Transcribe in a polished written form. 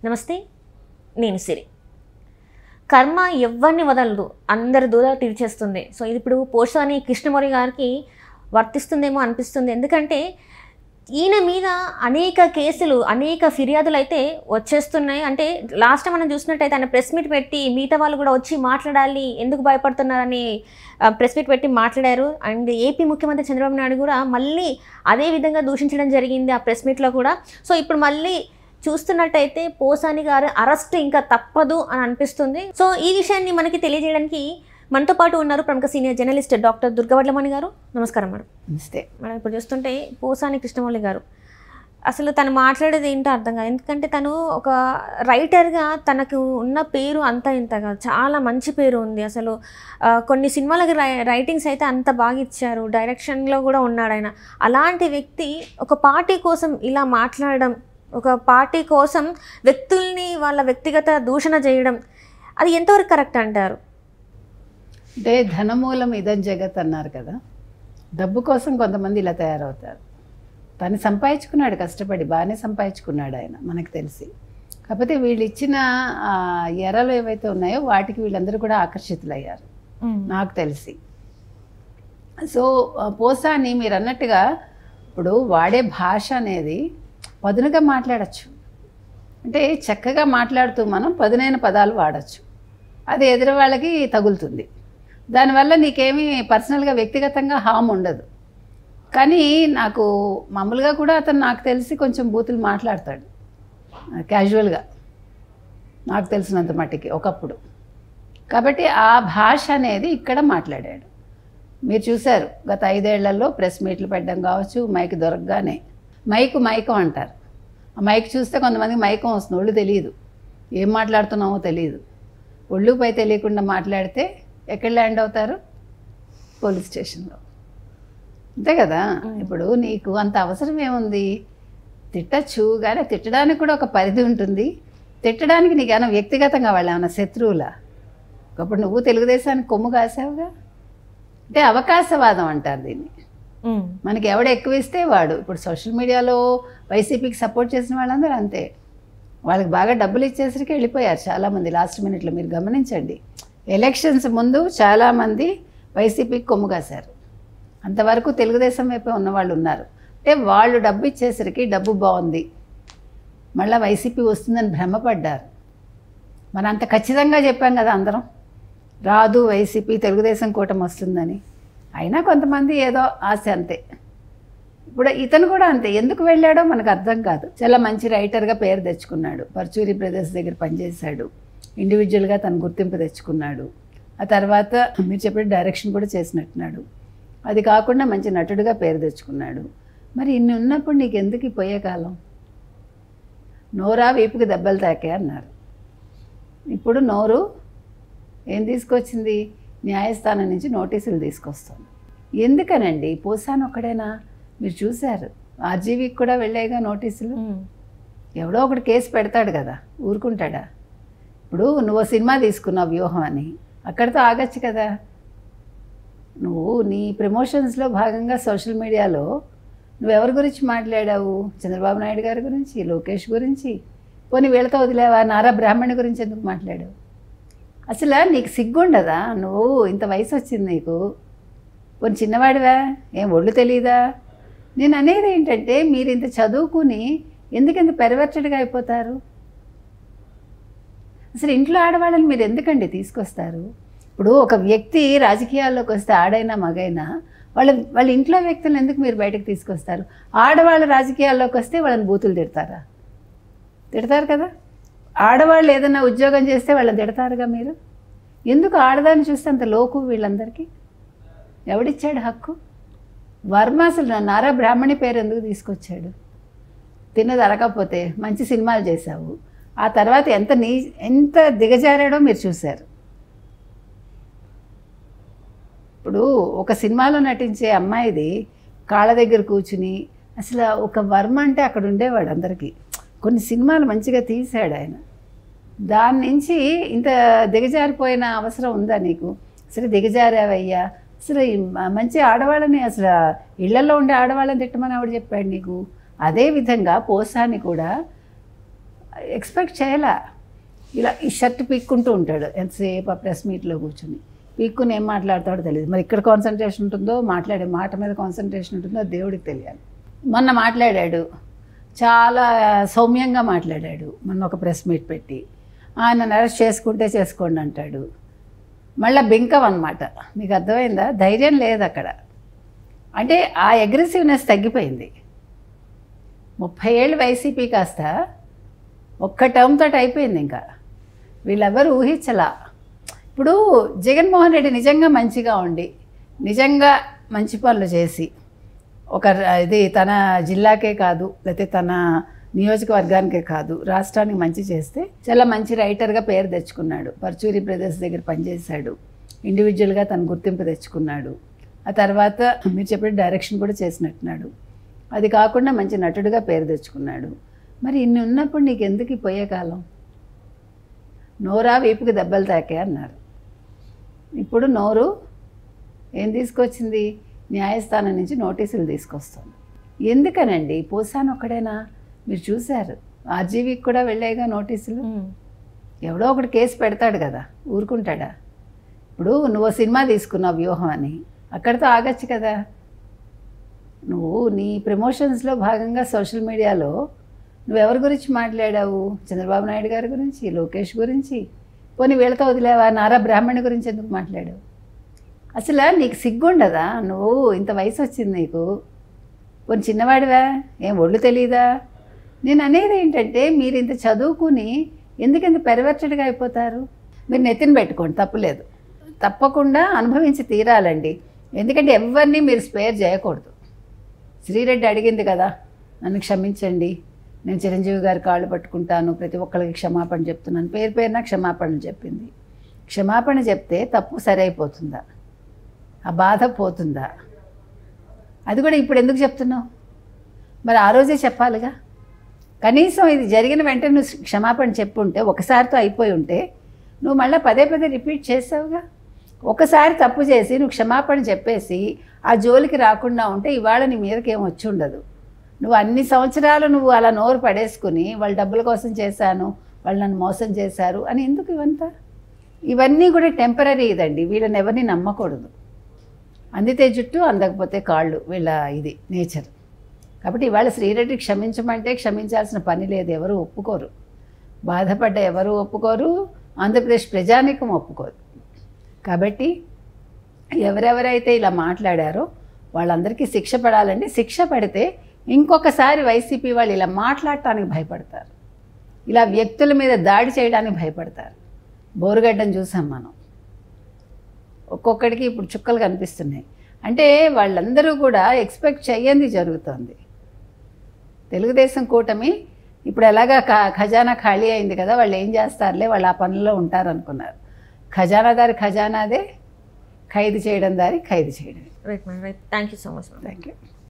నమస్తే, నేను సిరి. కర్మ ఎవరిని వదలదు, అందరి దూరాలు తీర్చేస్తుంది. సో ఇది ఇప్పుడు పోసాని కృష్ణమౌళి గారికి వర్తిస్తుందేమో అనిపిస్తుంది. ఎందుకంటే ఈయన మీద అనేక కేసులు, అనేక ఫిర్యాదులు అయితే వచ్చేస్తున్నాయి. అంటే లాస్ట్ టైం మనం చూసినట్టయితే ఆయన ప్రెస్ మీట్ పెట్టి మిగతా వాళ్ళు కూడా వచ్చి మాట్లాడాలి, ఎందుకు భయపడుతున్నారని ప్రెస్ మీట్ పెట్టి మాట్లాడారు. అండ్ ఏపీ ముఖ్యమంత్రి చంద్రబాబు నాయుడు కూడా మళ్ళీ అదే విధంగా దూషించడం జరిగింది ఆ ప్రెస్ మీట్లో కూడా. సో ఇప్పుడు మళ్ళీ చూస్తున్నట్టయితే పోసాని గారు అరెస్ట్ ఇంకా తప్పదు అని అనిపిస్తుంది. సో ఈ విషయాన్ని మనకి తెలియజేయడానికి మనతో పాటు ఉన్నారు ప్రముఖ సీనియర్ జర్నలిస్ట్ డాక్టర్ దుర్గవడ్లమణి గారు. నమస్కారం మేడం. నమస్తే మేడం. ఇప్పుడు చూస్తుంటే పోసాని కృష్ణమౌళి గారు అసలు తను మాట్లాడేది ఏంటో అర్థం కాదు. ఎందుకంటే తను ఒక రైటర్గా తనకు ఉన్న పేరు అంతా ఇంతగా చాలా మంచి పేరు ఉంది. అసలు కొన్ని సినిమాలకి రైటింగ్స్ అయితే అంత బాగా ఇచ్చారు, డైరెక్షన్లో కూడా ఉన్నాడు ఆయన. అలాంటి వ్యక్తి ఒక పార్టీ కోసం ఇలా మాట్లాడడం, ఒక పార్టీ కోసం వ్యక్తుల్ని వాళ్ళ వ్యక్తిగత దూషణ చేయడం, అది ఎంతవరకు కరెక్ట్ అంటారు? అంటే ధనమూలం ఇదం జగత్ అన్నారు కదా, డబ్బు కోసం కొంతమంది ఇలా తయారవుతారు. తను సంపాదించుకున్నాడు, కష్టపడి బాగానే సంపాదించుకున్నాడు ఆయన, మనకు తెలిసి. కాకపోతే వీళ్ళు ఇచ్చిన ఎరలు ఏవైతే ఉన్నాయో వాటికి వీళ్ళందరూ కూడా ఆకర్షితులయ్యారు నాకు తెలిసి. సో పోసాని మీరు అన్నట్టుగా ఇప్పుడు వాడే భాష అనేది పదునుగా మాట్లాడచ్చు. అంటే చక్కగా మాట్లాడుతూ మనం పదునైన పదాలు వాడచ్చు. అది ఎదురు వాళ్ళకి తగులుతుంది. దానివల్ల నీకేమీ పర్సనల్గా వ్యక్తిగతంగా హామ్ ఉండదు. కానీ నాకు మామూలుగా కూడా అతను నాకు తెలిసి కొంచెం బూతులు మాట్లాడతాడు క్యాజువల్గా, నాకు తెలిసినంత మట్టికి ఒకప్పుడు. కాబట్టి ఆ భాష అనేది ఇక్కడ మాట్లాడాడు. మీరు చూశారు గత 5 ఏళ్లలో ప్రెస్ మీట్లు పెట్టడం కావచ్చు, మైక్ దొరకగానే మైకం అంటారు. ఆ మైక్ చూస్తే కొంతమందికి మైకం వస్తుంది, ఒళ్ళు తెలియదు, ఏం మాట్లాడుతున్నామో తెలియదు. ఒళ్ళు పై తెలియకుండా మాట్లాడితే ఎక్కడ ల్యాండ్ అవుతారు? పోలీస్ స్టేషన్లో. అంతే కదా. ఇప్పుడు నీకు అంత అవసరం ఏముంది? తిట్టచ్చు, కానీ తిట్టడానికి కూడా ఒక పరిధి ఉంటుంది. తిట్టడానికి నీకు ఏమైనా వ్యక్తిగతంగా వాళ్ళు ఏమైనా శత్రువులా? ఒకప్పుడు నువ్వు తెలుగుదేశానికి కొమ్ము కాసావుగా. అంటే అవకాశవాదం అంటారు దీన్ని. మనకి ఎవడు ఎక్కువ ఇస్తే వాడు. ఇప్పుడు సోషల్ మీడియాలో వైసీపీకి సపోర్ట్ చేసిన వాళ్ళందరూ అంతే. వాళ్ళకి బాగా డబ్బులు ఇచ్చేసరికి వెళ్ళిపోయారు చాలామంది లాస్ట్ మినిట్లో. మీరు గమనించండి, ఎలక్షన్స్ ముందు చాలామంది వైసీపీకి కొమ్ము కాశారు. అంతవరకు తెలుగుదేశం వైపే ఉన్నవాళ్ళు ఉన్నారు. అంటే వాళ్ళు డబ్బు ఇచ్చేసరికి డబ్బు బాగుంది, మళ్ళీ వైసీపీ వస్తుందని భ్రమపడ్డారు. మనం అంత ఖచ్చితంగా చెప్పాం కదా అందరం, రాదు వైసీపీ, తెలుగుదేశం కూటమి వస్తుందని. అయినా కొంతమంది ఏదో ఆశ అంతే. ఇప్పుడు ఇతను కూడా అంతే. ఎందుకు వెళ్ళాడో మనకు అర్థం కాదు. చాలా మంచి రైటర్గా పేరు తెచ్చుకున్నాడు, పర్చూరి బ్రదర్స్ దగ్గర పనిచేశాడు, ఇండివిజువల్గా తను గుర్తింపు తెచ్చుకున్నాడు. ఆ తర్వాత మీరు చెప్పిన డైరెక్షన్ కూడా చేసినట్టున్నాడు. అది కాకుండా మంచి నటుడిగా పేరు తెచ్చుకున్నాడు. మరి ఇన్ని ఉన్నప్పుడు నీకు ఎందుకు పోయే కాలం? నోరా వీపుకి దెబ్బలు తాకే అన్నారు. ఇప్పుడు నోరు ఏం తీసుకొచ్చింది? న్యాయస్థానం నుంచి నోటీసులు తీసుకొస్తాను. ఎందుకనండి? పోసాను ఒక్కడేనా? మీరు చూశారు, ఆర్జీవీకి కూడా వెళ్ళాయిగా నోటీసులు. ఎవడో ఒకటి కేసు పెడతాడు కదా, ఊరుకుంటాడా? ఇప్పుడు నువ్వు సినిమా తీసుకున్నావు వ్యూహం అని, అక్కడితో ఆగచ్చు కదా. నువ్వు నీ ప్రమోషన్స్లో భాగంగా సోషల్ మీడియాలో నువ్వెవరి గురించి మాట్లాడావు? చంద్రబాబు నాయుడు గారి గురించి, లోకేష్ గురించి, పోనీ వీళ్ళతో వదిలేవా? నారా బ్రాహ్మణి గురించి ఎందుకు మాట్లాడావు? అసలు నీకు సిగ్గుండదా? నువ్వు ఇంత వయసు వచ్చింది నీకు, పోనీ చిన్నవాడివా? ఏం ఒళ్ళు తెలీదా? నేను అనేది ఏంటంటే, మీరు ఇంత చదువుకుని ఎందుకంత పెరవర్చడిగా అయిపోతారు? అసలు ఇంట్లో ఆడవాళ్ళని మీరు ఎందుకండి తీసుకొస్తారు? ఇప్పుడు ఒక వ్యక్తి రాజకీయాల్లోకి వస్తే ఆడైనా మగైనా వాళ్ళ ఇంట్లో వ్యక్తులను ఎందుకు మీరు బయటకు తీసుకొస్తారు? ఆడవాళ్ళు రాజకీయాల్లోకి వస్తే వాళ్ళని బూతులు తిడతారా? తిడతారు కదా. ఆడవాళ్ళు ఏదైనా ఉద్యోగం చేస్తే వాళ్ళని తిడతారుగా మీరు. ఎందుకు ఆడదాన్ని చూస్తే అంత లోకు వీళ్ళందరికీ? ఎవడిచ్చాడు హక్కు? వర్మ అసలు నారా బ్రాహ్మణి పేరు ఎందుకు తీసుకొచ్చాడు? తిన్నది అరగకపోతే మంచి సినిమాలు చేశావు, ఆ తర్వాత ఎంత దిగజారాడో మీరు చూశారు. ఇప్పుడు ఒక సినిమాలో నటించే అమ్మాయిది కాళ్ళ దగ్గర కూర్చుని, అసలు ఒక వర్మ అంటే అక్కడ ఉండేవాడు అందరికీ. కొన్ని సినిమాలు మంచిగా తీశాడు ఆయన. దాని నుంచి ఇంత దిగజారిపోయిన అవసరం ఉందా నీకు? అసలు దిగజారావయ్యా. అసలు మంచి ఆడవాళ్ళని, అసలు ఇళ్లలో ఉండే ఆడవాళ్ళని తిట్టమని ఆవిడ చెప్పాడు నీకు. అదేవిధంగా పోసాని కూడా ఎక్స్పెక్ట్ చేయలే. ఇలా ఈ షర్ట్ పీక్కుంటూ ఉంటాడు ఎంతసేపు ఆ ప్రెస్ మీట్లో కూర్చుని. పీక్కుని ఏం మాట్లాడతాడో తెలియదు. మరి ఇక్కడ కాన్సన్ట్రేషన్ ఉంటుందో, మాట్లాడే మాట మీద కాన్సన్ట్రేషన్ ఉంటుందో దేవుడికి తెలియాలి. మొన్న మాట్లాడాడు, చాలా సౌమ్యంగా మాట్లాడాడు. మొన్న ఒక ప్రెస్ మీట్ పెట్టి ఆయన అరెస్ట్ చేసుకుంటే చేసుకోండి అంటాడు. మళ్ళీ బింకం అనమాట. మీకు అర్థమైందా? ధైర్యం లేదు అక్కడ. అంటే ఆ అగ్రెసివ్నెస్ తగ్గిపోయింది. 30 ఏళ్ళు వైసీపీ కాస్త ఒక్క టర్మ్ తోటి అయిపోయింది. ఇంకా వీళ్ళెవరు ఊహించలా. ఇప్పుడు జగన్మోహన్ రెడ్డి నిజంగా మంచిగా ఉండి, నిజంగా మంచి పనులు చేసి, ఒక ఇది తన జిల్లాకే కాదు, లేకపోతే తన నియోజకవర్గానికే కాదు, రాష్ట్రానికి మంచి చేస్తే చాలా మంచి రైటర్గా పేరు తెచ్చుకున్నాడు. పర్చూరి బ్రదర్స్ దగ్గర పనిచేశాడు. ఇండివిజువల్గా తన గుర్తింపు తెచ్చుకున్నాడు. ఆ తర్వాత మీరు చెప్పిన డైరెక్షన్ కూడా చేసినట్టున్నాడు. అది కాకుండా మంచి నటుడిగా పేరు తెచ్చుకున్నాడు. మరి ఇన్ని ఉన్నప్పుడు నీకు ఎందుకు పోయే కాలం? నోరా వీపుకి దెబ్బలు తాకే అన్నారు. ఇప్పుడు నోరు ఏం తీసుకొచ్చింది? న్యాయస్థానం నుంచి నోటీసులు తీసుకొస్తుంది. ఎందుకనండి? పోసాను ఒక్కడేనా? మీరు చూశారు, ఆర్జీవీకి కూడా వెళ్ళాయిగా నోటీసులు. ఎవడో ఒకటి కేసు పెడతాడు కదా, ఊరుకుంటాడా? ఇప్పుడు నువ్వు సినిమా తీసుకున్నావు వ్యూహం అని, అక్కడితో ఆగచ్చు కదా. నువ్వు నీ ప్రమోషన్స్లో భాగంగా సోషల్ మీడియాలో నువ్వెవరి గురించి మాట్లాడావు? చంద్రబాబు నాయుడు గారి గురించి, లోకేష్ గురించి, పోనీ వీళ్ళతో వదిలేవా? నారా బ్రాహ్మణి గురించి ఎందుకు మాట్లాడావు? అసలు నీకు సిగ్గుండదా? నువ్వు ఇంత వయసు వచ్చింది నీకు, పోనీ చిన్నవాడివా? ఏం ఒళ్ళు తెలీదా? నేను అనేది ఏంటంటే, మీరు ఇంత చదువుకుని ఎందుకంత పెరవర్చడిగా అయిపోతారు? మీరు నెత్తిన పెట్టుకోండి, తప్పులేదు. తప్పకుండా అనుభవించి తీరాలండి. ఎందుకంటే ఎవరిని మీరు స్పేర్ చేయకూడదు. శ్రీరెడ్డి అడిగింది కదా, నన్ను క్షమించండి, నేను చిరంజీవి గారి కాళ్ళు పట్టుకుంటాను, ప్రతి ఒక్కరికి క్షమాపణ చెప్తున్నాను, పేరు పేరున క్షమాపణ చెప్పింది. క్షమాపణ చెప్తే తప్పు సరైపోతుందా? ఆ బాధ పోతుందా? అది కూడా ఇప్పుడు ఎందుకు చెప్తున్నావు? మరి ఆ రోజే చెప్పాలిగా. కనీసం ఇది జరిగిన వెంటనే నువ్వు క్షమాపణ చెప్పుంటే, ఒకసారితో అయిపోయి ఉంటే, నువ్వు మళ్ళీ పదే పదే రిపీట్ చేసావుగా. ఒకసారి తప్పు చేసి నువ్వు క్షమాపణ చెప్పేసి ఆ జోలికి రాకుండా ఉంటే ఇవాళ నీ మీదకి ఏం వచ్చి ఉండదు. నువ్వు అన్ని సంవత్సరాలు నువ్వు అలా నోరు పడేసుకుని వాళ్ళ డబ్బుల కోసం చేశాను, వాళ్ళు నన్ను మోసం చేశారు అని ఎందుకు ఇవంతా? ఇవన్నీ కూడా టెంపరీ ఇదండి. వీళ్ళని ఎవరిని నమ్మకూడదు. అందితే జుట్టు, అందకపోతే కాళ్ళు, వీళ్ళ ఇది నేచర్. కాబట్టి ఇవాళ శ్రీరెడ్డి క్షమించమంటే క్షమించాల్సిన పని లేదు. ఎవరు ఒప్పుకోరు. బాధపడ్డ ఎవరు ఒప్పుకోరు. ఆంధ్రప్రదేశ్ ప్రజానీకం ఒప్పుకోరు. కాబట్టి ఎవరెవరైతే ఇలా మాట్లాడారో వాళ్ళందరికీ శిక్ష పడాలండి. శిక్ష పడితే ఇంకొకసారి వైసీపీ వాళ్ళు ఇలా మాట్లాడటానికి భయపడతారు, ఇలా వ్యక్తుల మీద దాడి చేయడానికి భయపడతారు. బోరుగడ్డను చూసాం మనం. ఒక్కొక్కడికి ఇప్పుడు చుక్కలు కనిపిస్తున్నాయి. అంటే వాళ్ళందరూ కూడా ఎక్స్పెక్ట్ చెయ్యంది జరుగుతుంది. తెలుగుదేశం కూటమి ఇప్పుడు ఎలాగా ఖజానా ఖాళీ అయింది కదా, వాళ్ళు ఏం చేస్తారులే, వాళ్ళు ఆ పనుల్లో ఉంటారు అనుకున్నారు. ఖజానాదారి ఖజానాదే, ఖైదు చేయడం దారి ఖైదు చేయడం. Right ma'am, right. Thank you so much. Thank you.